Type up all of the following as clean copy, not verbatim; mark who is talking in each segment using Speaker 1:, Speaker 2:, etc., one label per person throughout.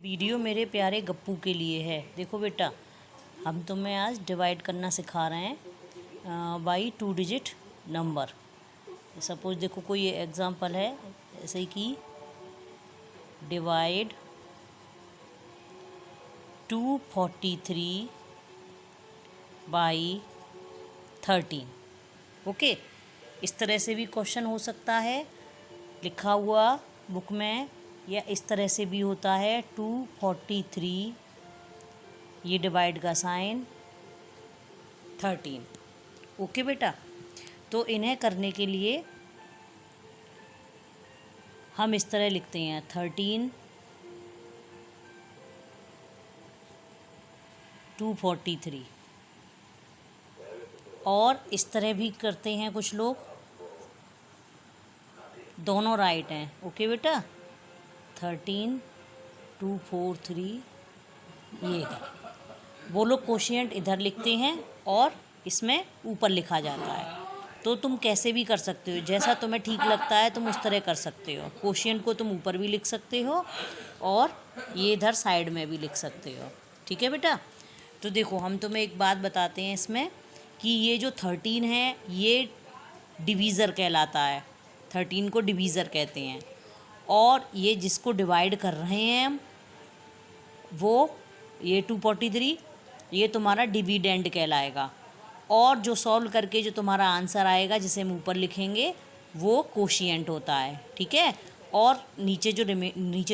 Speaker 1: Video मेरे प्यारे गप्पू के लिए है। देखो बेटा, हम तुम्हें आज डिवाइड करना सिखा रहे हैं बाई 2 डिजिट नंबर। सपोज देखो कोई एग्जांपल है ऐसे कि डिवाइड 243 बाई 13। ओके, इस तरह से भी क्वेश्चन हो सकता है लिखा हुआ बुक में, या इस तरह से भी होता है 243, ये डिवाइड का साइन 13। ओके बेटा, तो इन्हें करने के लिए हम इस तरह लिखते हैं 13 243, और इस तरह भी करते हैं कुछ लोग, दोनों राइट हैं। ओके बेटा, 13 243 ये है। वो लोग कोशिएंट इधर लिखते हैं और इसमें ऊपर लिखा जाता है। तो तुम कैसे भी कर सकते हो, जैसा तुम्हें ठीक लगता है तुम उस तरह कर सकते हो। कोशिएंट को तुम ऊपर भी लिख सकते हो और ये इधर साइड में भी लिख सकते हो। ठीक है बेटा, तो देखो हम तुम्हें एक बात बताते हैं इसमें कि ये जो 13 है ये डिवीज़र कहलाता है। 13 को डिवीज़र कहते हैं, और ये जिसको डिवाइड कर रहे हैं हम, वो ये 243, ये तुम्हारा डिविडेंड कहलाएगा। और जो सॉल्व करके जो तुम्हारा आंसर आएगा जिसे हम ऊपर लिखेंगे वो कोशिएंट होता है। ठीक है, और नीचे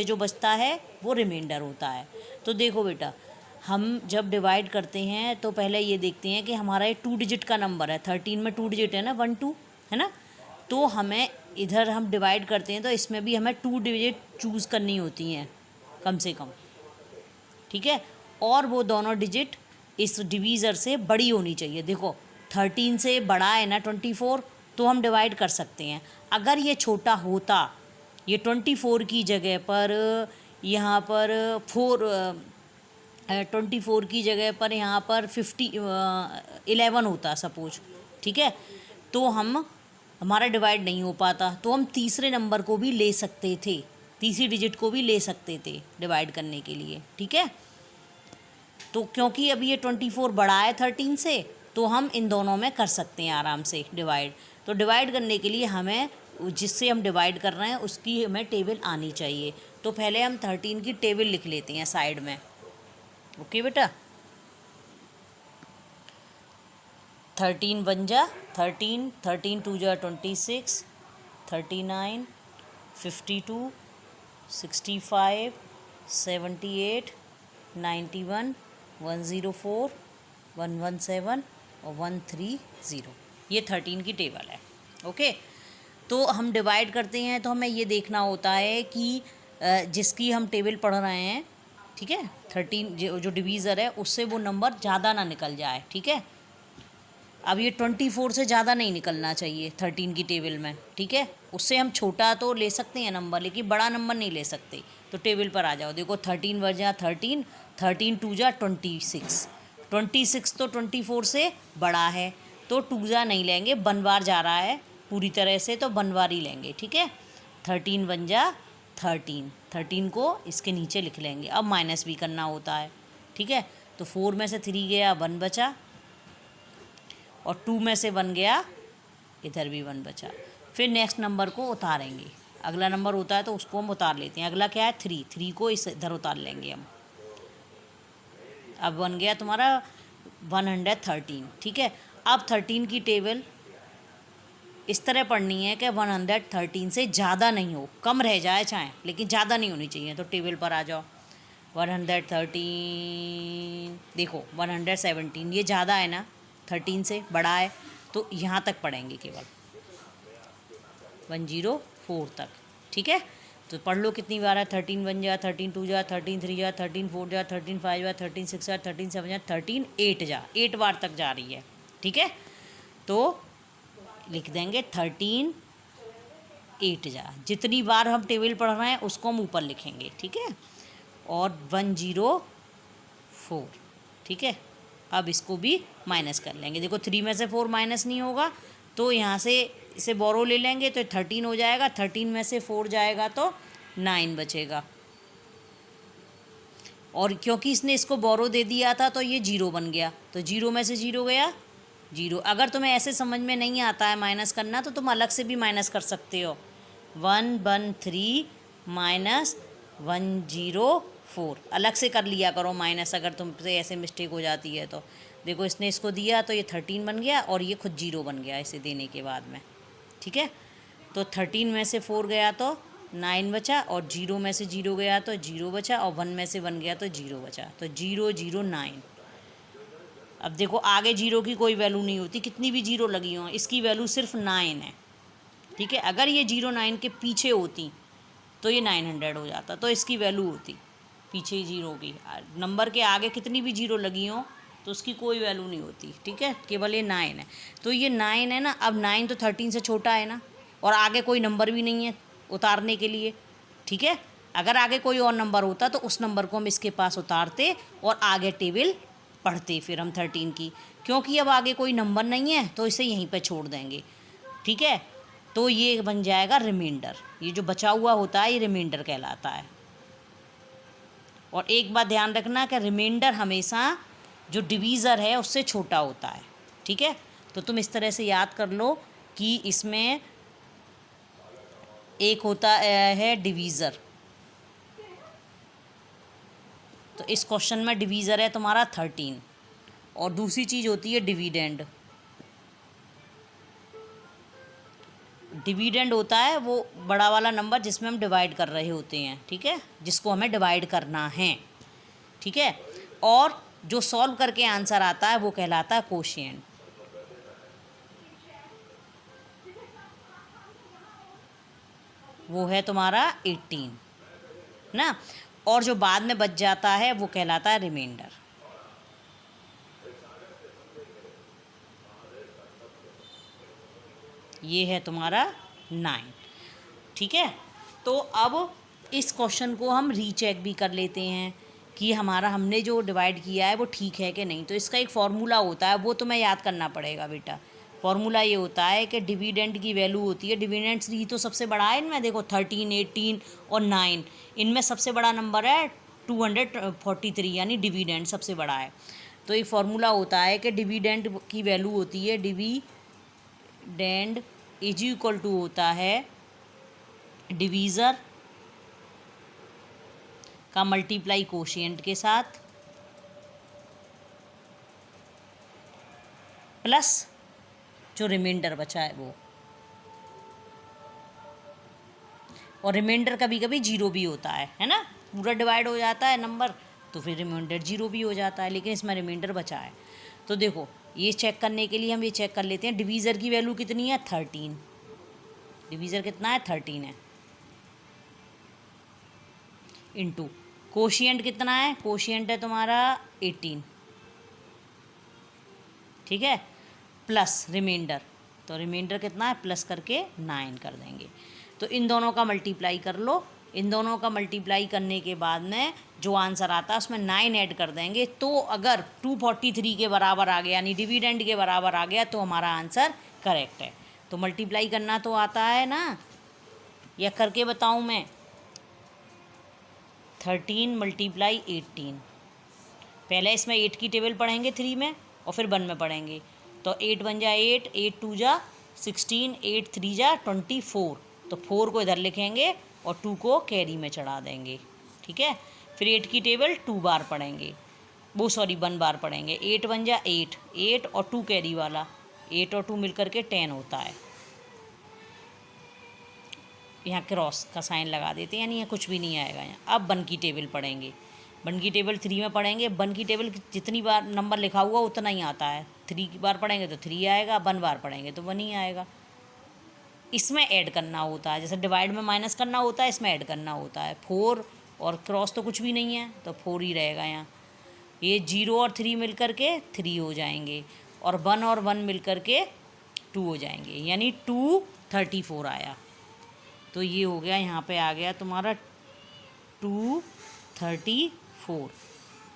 Speaker 1: जो बचता है वो रिमाइंडर होता है। तो देखो बेटा, हम जब डिवाइड करते हैं तो पहले ये देखते हैं कि हमारा ये 2 डिजिट का नंबर है। 13 में 2 डिजिट है ना, 1 2 है ना। तो हमें इधर हम डिवाइड करते हैं तो इसमें भी हमें 2 डिजिट चूज़ करनी होती हैं कम से कम। ठीक है, और वो दोनों डिजिट इस डिवीज़र से बड़ी होनी चाहिए। देखो 13 से बड़ा है ना 24, तो हम डिवाइड कर सकते हैं। अगर ये छोटा होता, ये 24 की जगह पर यहाँ पर 24 की जगह पर यहाँ पर 11 होता सपोज, ठीक है, तो हमारा डिवाइड नहीं हो पाता। तो हम तीसरे नंबर को भी ले सकते थे, तीसरी डिजिट को भी ले सकते थे डिवाइड करने के लिए। ठीक है, तो क्योंकि अभी ये 24 बड़ा है 13 से, तो हम इन दोनों में कर सकते हैं आराम से डिवाइड। तो डिवाइड करने के लिए हमें जिससे हम डिवाइड कर रहे हैं उसकी हमें टेबल आनी चाहिए। तो पहले हम 13 की टेबल लिख लेते हैं साइड में। ओके बेटा, 13 1 जा 13, 13 2 जा 26, 39 52 65 78 91 104 117 और 130, ये 13 की टेबल है। ओके, तो हम डिवाइड करते हैं तो हमें ये देखना होता है कि जिसकी हम टेबल पढ़ रहे हैं, ठीक है, 13 जो डिवीज़र है उससे वो नंबर ज़्यादा ना निकल जाए। ठीक है, अब ये 24 से ज़्यादा नहीं निकलना चाहिए 13 की टेबल में। ठीक है, उससे हम छोटा तो ले सकते हैं नंबर, लेकिन बड़ा नंबर नहीं ले सकते। तो टेबल पर आ जाओ। देखो 13 1 जा 13, 13 2 जा 26, 26 तो 24 से बड़ा है, तो 2 जा नहीं लेंगे, 1 बार जा रहा है पूरी तरह से, तो 1 बार ही लेंगे। ठीक है, 13 1 जा 13, 13 को इसके नीचे लिख लेंगे। अब माइनस भी करना होता है। ठीक है, तो 4 में से 3 गया, 1 बचा, और 2 में से 1 गया, इधर भी 1 बचा। फिर नेक्स्ट नंबर को उतारेंगे। अगला नंबर होता है तो उसको हम उतार लेते हैं। अगला क्या है 3, 3 को इस इधर उतार लेंगे हम। अब बन गया तुम्हारा 113। ठीक है, अब 13 की टेबल इस तरह पढ़नी है कि 113 से ज़्यादा नहीं हो, कम रह जाए चाहे, लेकिन ज़्यादा नहीं होनी चाहिए। तो टेबल पर आ जाओ। 113, देखो 117 ये ज़्यादा है ना, 13 से बड़ा है, तो यहाँ तक पढ़ेंगे केवल 104 तक। ठीक है, तो पढ़ लो कितनी बार है। 13 1 जा 13 2 जा 13 3 जा 13 4 जा 13 5 जा 13 6 जा 13 7 जा 13 8 जा, 8 बार तक जा रही है। ठीक है, तो लिख देंगे 13 8 जा। जितनी बार हम टेबल पढ़ रहे हैं उसको हम ऊपर लिखेंगे। ठीक है, और 104। ठीक है, अब इसको भी माइनस कर लेंगे। देखो 3 में से 4 माइनस नहीं होगा, तो यहाँ से इसे बोरो ले लेंगे तो 13 हो जाएगा। 13 में से 4 जाएगा तो 9 बचेगा। और क्योंकि इसने इसको बोरो दे दिया था तो ये 0 बन गया, तो 0 में से 0 गया 0। अगर तुम्हें ऐसे समझ में नहीं आता है माइनस करना तो तुम अलग से भी माइनस कर सकते हो। 113 माइनस 104 अलग से कर लिया करो माइनस, अगर तुमसे ऐसे मिस्टेक हो जाती है तो। देखो इसने इसको दिया तो ये 13 बन गया और ये खुद 0 बन गया इसे देने के बाद में, ठीक है। तो 13 में से 4 गया तो 9 बचा, और 0 में से 0 गया तो 0 बचा, और 1 में से 1 गया तो 0 बचा, तो 0 0 9। अब देखो आगे 0 की कोई वैल्यू नहीं होती, कितनी भी 0 लगी हो, इसकी वैल्यू सिर्फ 9 है, ठीक है। अगर ये 0 9 के पीछे होती तो ये 900 हो जाता, तो इसकी वैल्यू होती पीछे 0 की। नंबर के आगे कितनी भी 0 लगी हो तो उसकी कोई वैल्यू नहीं होती, ठीक है, केवल ये 9 है। तो ये 9 है ना, अब 9 तो 13 से छोटा है ना, और आगे कोई नंबर भी नहीं है उतारने के लिए, ठीक है। अगर आगे कोई और नंबर होता तो उस नंबर को हम इसके पास उतारते और आगे टेबल पढ़ते फिर हम 13 की। क्योंकि अब आगे कोई नंबर नहीं है तो इसे यहीं पे छोड़ देंगे, ठीक है। तो ये बन जाएगा रिमाइंडर, ये जो बचा हुआ होता है ये रिमाइंडर कहलाता है। और एक बात ध्यान रखना कि रिमाइंडर हमेशा जो डिवीज़र है उससे छोटा होता है, ठीक है। तो तुम इस तरह से याद कर लो कि इसमें एक होता है डिवीज़र, तो इस क्वेश्चन में डिवीज़र है तुम्हारा 13, और दूसरी चीज़ होती है डिविडेंड। डिविडेंड होता है वो बड़ा वाला नंबर जिसमें हम डिवाइड कर रहे होते हैं, ठीक है, जिसको हमें डिवाइड करना है, ठीक है। और जो सॉल्व करके आंसर आता है वो कहलाता है कोशिएंट। वो है तुम्हारा 18 ना, और जो बाद में बच जाता है वो कहलाता है रिमाइंडर। ये है तुम्हारा 9, ठीक है। तो अब इस क्वेश्चन को हम रीचेक भी कर लेते हैं कि हमारा हमने जो डिवाइड किया है वो ठीक है कि नहीं। तो इसका एक फार्मूला होता है, वो तुम्हें याद करना पड़ेगा बेटा। फार्मूला ये होता है कि डिविडेंड की वैल्यू होती है, डिविडेंड्स ही तो सबसे बड़ा है इनमें, देखो 13 18 और 9, इनमें सबसे बड़ा नंबर है 243, यानी डिविडेंड सबसे बड़ा है। तो एक फार्मूला होता है कि डिविडेंड की वैल्यू होती है, डिविडेंड इज इक्वल टू होता है डिवीज़र का मल्टीप्लाई कोशिएंट के साथ प्लस जो रिमाइंडर बचा है वो। और रिमाइंडर कभी कभी 0 भी होता है ना, पूरा डिवाइड हो जाता है नंबर तो फिर रिमाइंडर 0 भी हो जाता है, लेकिन इसमें रिमाइंडर बचा है। तो देखो ये चेक करने के लिए हम ये चेक कर लेते हैं, डिवीज़र की वैल्यू कितनी है 13, डिवीज़र कितना है 13 है, इनटू कोशिएंट कितना है, कोशिएंट है तुम्हारा 18, ठीक है, प्लस रिमाइंडर, तो रिमाइंडर कितना है प्लस करके 9 कर देंगे। तो इन दोनों का मल्टीप्लाई कर लो, इन दोनों का मल्टीप्लाई करने के बाद में जो आंसर आता है उसमें 9 ऐड कर देंगे। तो अगर 243 के बराबर आ गया यानी डिविडेंड के बराबर आ गया तो हमारा आंसर करेक्ट है। तो मल्टीप्लाई करना तो आता है ना, या करके बताऊँ मैं, 13 मल्टीप्लाई 18, पहले इसमें 8 की टेबल पढ़ेंगे 3 में और फिर 1 में पढ़ेंगे। तो 8 1 जा 8, 8 2 जा 16, 8 3 जा 24, तो 4 को इधर लिखेंगे और 2 को कैरी में चढ़ा देंगे, ठीक है। फिर 8 की टेबल 2 बार पढ़ेंगे, वो सॉरी 1 बार पढ़ेंगे। 8 1 जा 8, 8 और 2 कैरी वाला, 8 और 2 मिलकर के 10 होता है। यहाँ क्रॉस का साइन लगा देते हैं, यानी यहाँ कुछ भी नहीं आएगा यहाँ। अब 1 की टेबल पढ़ेंगे, 1 की टेबल 3 में पढ़ेंगे, 1 की टेबल जितनी बार नंबर लिखा हुआ उतना ही आता है, 3 की बार पढ़ेंगे तो 3 आएगा, 1 बार पढ़ेंगे तो 1 ही आएगा। इसमें ऐड करना होता है, जैसे डिवाइड में माइनस करना होता है इसमें ऐड करना होता है। 4 और क्रॉस तो कुछ भी नहीं है तो 4 ही रहेगा यहाँ। ये 0 और 3 मिल कर के 3 हो जाएंगे, और 1 और 1 मिल कर के 2 हो जाएंगे, यानी 234 आया। तो ये हो गया, यहाँ पे आ गया तुम्हारा 234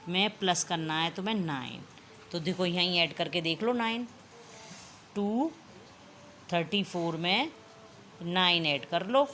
Speaker 1: में प्लस करना है तुम्हें 9, तो देखो यहीं ऐड करके देख लो 9, 234 में 9 ऐड कर लो